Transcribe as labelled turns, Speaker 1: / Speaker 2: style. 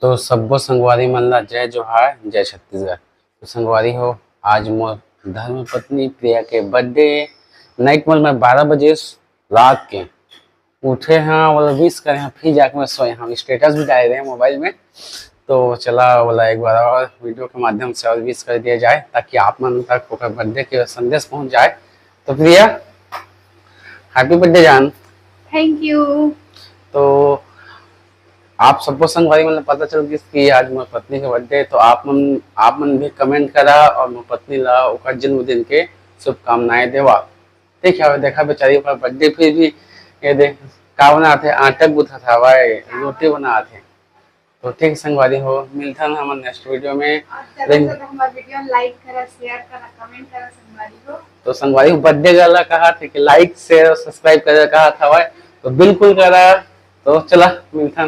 Speaker 1: तो सब्बो संगवारी मन ला जय जोहार, जय छत्तीसगढ़। तो संगवारी हो, आज मोर धर्म पत्नी प्रिया के बर्थडे। नाइट में 12 बजे रात के उठे हैं और विश करे हैं, फिर जाके मैं सोए हैं, स्टेटस भी डाले हैं मोबाइल में। तो चला बोला एक बार और वीडियो के माध्यम से और विश कर दिया जाए ताकि आप मन तक ओकर बर्थडे के संदेश पहुंच जाए। तो प्रिया, हैप्पी बर्थडे जान।
Speaker 2: Thank you.
Speaker 1: तो आप सबको संगवारी मतलब पता चल गई कि आज मोर पत्नी के बर्थडे। तो आप मन भी कमेंट करा और मोर पत्नी ला ओकर जन्मदिन के शुभकामनाएं देवा। ठीक है, देखा बेचारी ओकर बर्थडे फिर भी ये देख का बना थे, आटा गूथा था भाई, रोटी बना थे। तो ठीक संगवारी हो, मिलता है हम नेक्स्ट वीडियो में।
Speaker 2: और ज़्यादा से हमारे वीडियो लाइक करा, शेयर करा, कमेंट करा संगवारी हो।
Speaker 1: तो संगवारी बर्थडे गला कहा थे कि लाइक शेयर और सब्सक्राइब करे कहा था भाई, तो बिल्कुल करा। तो चला मिलता